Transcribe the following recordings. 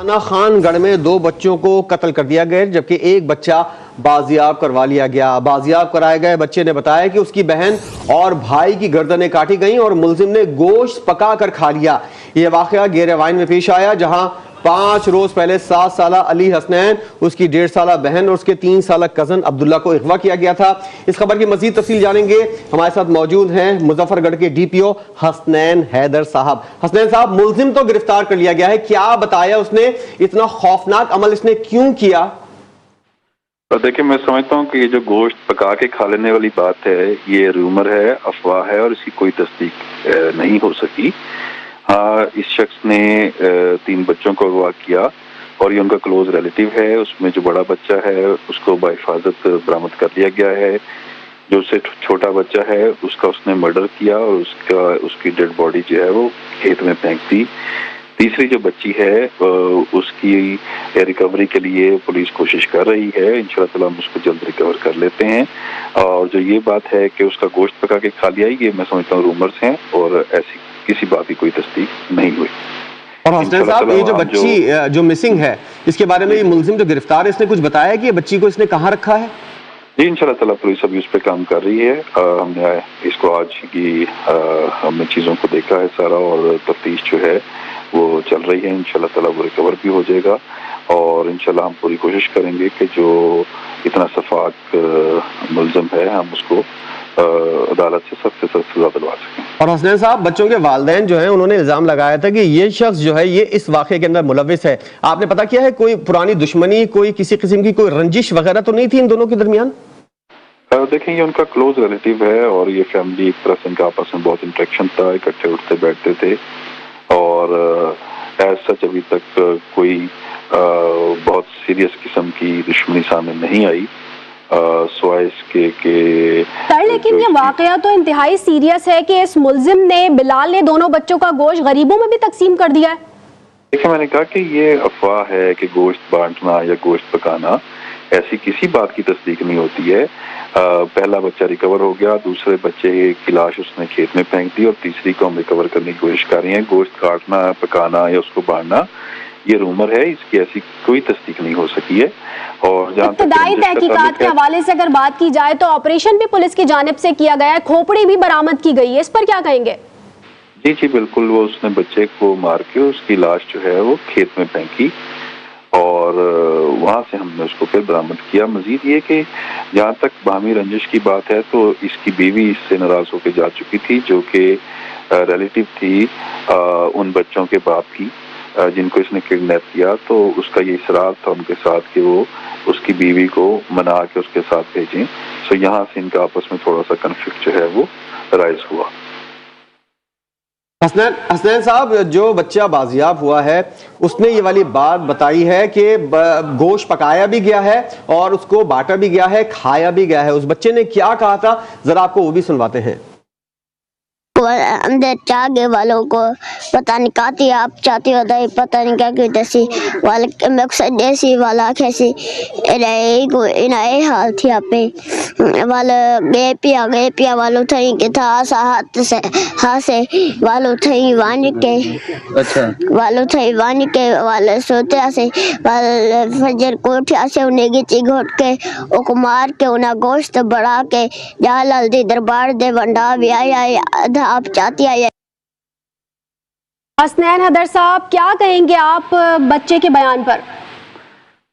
थाना खान गढ़ में 2 बच्चों को कत्ल कर दिया गया जबकि एक बच्चा बाजियाब करवा लिया गया। बाजियाब कराए गए बच्चे ने बताया कि उसकी बहन और भाई की गर्दनें काटी गईं और मुलजिम ने गोश्त पका कर खा लिया। यह वाकया गेरेवाइन में पेश आया जहां 5 रोज पहले 7 साला अली हसनैन, उसकी 1.5 साला बहन और उसके 3 साला कजन अब्दुल्ला को अगवा किया गया था। इस खबर की मजीद तफसील जानेंगे। हमारे साथ मौजूद हैं मुजफ्फरगढ़ के डीपीओ हसनैन हैदर साहब। हसनैन साहब, मुलजिम तो गिरफ्तार कर लिया गया है, क्या बताया उसने? इतना खौफनाक अमल इसने क्यों किया? देखिए, मैं समझता हूँ कि ये जो गोश्त पका के खा लेने वाली बात है, ये रूमर है, अफवाह है और इसकी कोई तस्दीक नहीं हो सकी। हाँ, इस शख्स ने 3 बच्चों को अगवा किया और ये उनका क्लोज रिलेटिव है। उसमें जो बड़ा बच्चा है उसको बाहिफाजत बरामद कर लिया गया है। जो उससे छोटा बच्चा है उसका उसने मर्डर किया और उसकी डेड बॉडी जो है वो खेत में फेंक दी। तीसरी जो बच्ची है उसकी रिकवरी के लिए पुलिस कोशिश कर रही है। इंशाअल्लाह ताला हम उसको जल्द रिकवर कर लेते हैं। और जो ये बात है कि उसका गोश्त पका के खा लिया, ये मैं समझता हूँ रूमर्स हैं और ऐसी किसी बात की कोई तस्दीक नहीं हुई। और हसनैन साहब, ये जो बच्ची जो मिसिंग है, इसके बारे में ये मुलजिम जो गिरफ्तार है, इसने कुछ बताया कि ये बच्ची को इसने कहाँ रखा है? जी, इंशाअल्लाह ताला पुलिस अभी उस पर काम कर रही है। हमने इसको आज की हमने चीज़ों को देखा है सारा और तफ्तीश जो है वो चल रही है। इंशाअल्लाह ताला वो रिकवर भी हो जाएगा और इंशाअल्लाह हम पूरी कोशिश करेंगे कि जो इतना सफाक मुलजिम है हम उसको अदालत से सख्त सजा दिलवा सकें। और हसनैन साहब, बच्चों के वालिदैन जो हैं उन्होंने इल्जाम लगाया था कि ये शख्स जो है ये इस वाक़े के अंदर मुलव्विस है। आपने पता किया है कोई पुरानी दुश्मनी, कोई किसी किस्म की कोई रंजिश वगैरह तो नहीं थी इन दोनों के दरमियान? देखें, ये उनका क्लोज रिलेटिव है और ये फैमिली एक तरह से इनका आपस में बहुत इंटरेक्शन था, इकट्ठे उठते बैठते थे और एज सच अभी तक कोई बहुत सीरियस किस्म की दुश्मनी सामने नहीं आई सर। लेकिन ये वाकया तो इंतहाई सीरियस है कि इस मुलजिम ने, बिलाल ने दोनों बच्चों का गोश्त गरीबों में भी तकसीम कर दिया है। देखिए, मैंने कहा कि ये अफवाह है कि गोश्त बांटना या गोश्त पकाना, ऐसी किसी बात की तस्दीक नहीं होती है। पहला बच्चा रिकवर हो गया, दूसरे बच्चे की लाश उसने खेत में फेंक दी और तीसरी को हम रिकवर करने की कोशिश कर रहे हैं। गोश्त काटना, पकाना या उसको बांटना ये रूमर है, इसकी ऐसी कोई तस्दीक नहीं हो सकी है। और इब्तदाई तहकीकात के हवाले से अगर बात की जाए तो ऑपरेशन भी पुलिस की जानिब से किया गया है, खोपड़ी भी बरामद की गई है, इस पर क्या कहेंगे? जी जी बिल्कुल, वो उसने बच्चे को मार के उसकी लाश जो है वो खेत में फेंकी और वहां से हमने उसको फिर बरामद किया। मजीद ये कि जहाँ तक बाहमी रंजिश की बात है तो इसकी बीवी इससे नाराज होकर जा चुकी थी, जो कि रिलेटिव थी उन बच्चों के बाप की जिनको इसने किडनैप किया। तो उसका ये इसरार था उनके साथ कि वो उसकी बीवी को मना के उसके साथ भेजें। सो यहाँ से इनका आपस में थोड़ा सा कन्फ्लिक्ट जो है वो राइज हुआ। हसनैन साहब, जो बच्चा बाजियाब हुआ है उसने ये वाली बात बताई है कि गोश्त पकाया भी गया है और उसको बांटा भी गया है, खाया भी गया है। उस बच्चे ने क्या कहा था, जरा आपको वो भी सुनवाते हैं। अंदर चागे वालों को पता नहीं काती आप चाहती होता है, पता नहीं क्या की दसी वाले मकसद देसी वाला कैसी इनाए हाल थी आप वाले गए पिया वालों थई के था हाथ से वालों थई वानी के वालों थई वानी के वाले सोते से वाले फजर कोठिया से उन्हें गिची घोट के ओको मार के उन्हें गोश्त बढ़ा के जालाल दी दरबार दे वंडा भी आया आप चाहती है। हसनैन हैदर साहब, क्या कहेंगे आप बच्चे के बयान पर?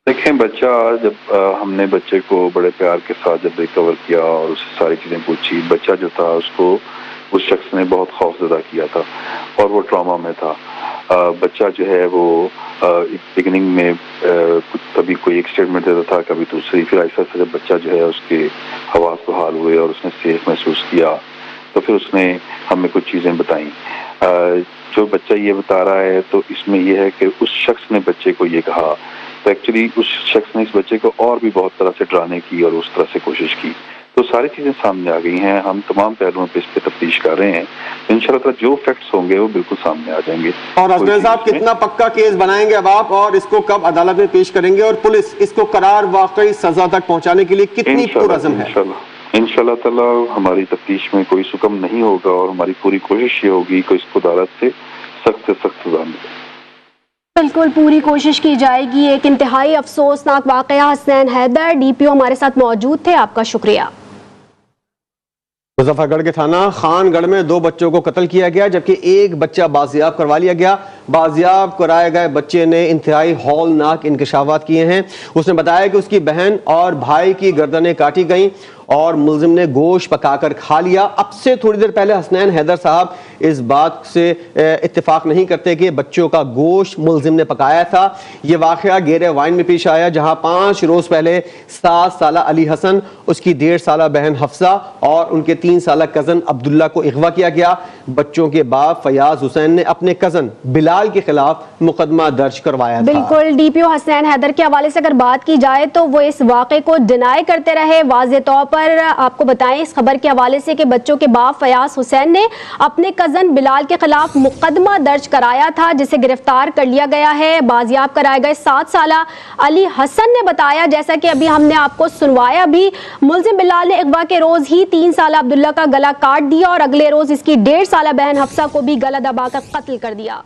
देखें, बच्चा जब हमने बच्चे को बड़े प्यार के साथ जब रिकवर किया और उससे सारी चीजें पूछी, बच्चा जो था उसको उस शख्स ने बहुत खौफजदा किया था और वो ट्रॉमा में था। बच्चा जो है वो बिगिनिंग में कभी कोई एक स्टेटमेंट देता था, कभी दूसरी, फिर ऐसा जब बच्चा जो है उसके हवास को हाल हुए और उसने सेफ महसूस किया तो फिर उसने हमें कुछ चीज़ें बताई। जो बच्चा ये बता रहा है तो इसमें यह है कि उस शख्स ने बच्चे को ये कहा, तो एक्चुअली उस शख्स ने इस बच्चे को और भी बहुत तरह से डराने की और उस तरह से कोशिश की। तो सारी चीज़ें सामने आ गई हैं, हम तमाम पहलुओं पे इस पे तफ्तीश कर रहे हैं। इंशाअल्लाह जो फैक्ट्स होंगे वो बिल्कुल सामने आ जाएंगे। और हसनैन साहब, कितना पक्का केस बनाएंगे अब आप और इसको कब अदालत में पेश करेंगे और पुलिस इसको करार वाकई सजा तक पहुंचाने के लिए कितनी पुरअज़्म है? इंशाअल्लाह ताला हमारी तफ्तीश में कोई सुकम नहीं होगा और हमारी पूरी कोशिश ये होगी कि इसको अदालत से सख्त सजा मिले। بالکل پوری کوشش کی جائے گی. ایک انتہائی افسوسناک واقعہ. حسنین حیدر DPO ہمارے ساتھ موجود تھے, آپ کا شکریہ. مظفر گڑھ کے تھانہ خان گڑھ میں 2 بچوں کو قتل کیا گیا جبکہ ایک بچہ بازیاب کروا لیا گیا. بازیاب کرائے گئے بچے نے انتہائی ہولناک انکشافات کیے ہیں. اس نے بتایا کہ اس کی بہن اور بھائی کی گردنیں کاٹی گئیں اور ملزم نے گوشت پکا کر کھا لیا. اب سے تھوڑی دیر پہلے حسنین حیدر صاحب اس بات سے اتفاق نہیں کرتے کہ بچوں کا گوشت ملزم نے پکایا تھا. یہ واقعہ گیرے وائن میں پیش آیا جہاں 5 روز پہلے 7 سالہ علی حسن, اس کی 1.5 سالہ بہن حفصہ اور ان کے 3 سالہ کزن عبداللہ کو اغوا کیا گیا. بچوں کے باپ فیاض حسین نے اپنے کزن بلال کے خلاف مقدمہ درج کروایا تھا. بالکل DPO حسنین حیدر کے حوالے سے اگر بات کی جائے تو وہ اس واقعے کو ڈینائی کرتے رہے. واضح طور پر آپ کو بتائیں اس خبر کے حوالے سے کہ بچوں کے باپ فیاض حسین نے اپنے کزن بلال کے خلاف مقدمہ درج کرایا تھا جسے گرفتار کر لیا گیا ہے. بازیاب کرائے گئے 7 سالہ علی حسن نے بتایا, جیسا کہ ابھی ہم نے آپ کو سنوایا بھی, ملزم بلال نے اغوا کے روز ہی 3 سالہ عبداللہ کا گلا کاٹ دیا اور اگلے روز اس کی 1.5 سالہ بہن حفصہ کو بھی گلا دبا کر قتل کر دیا.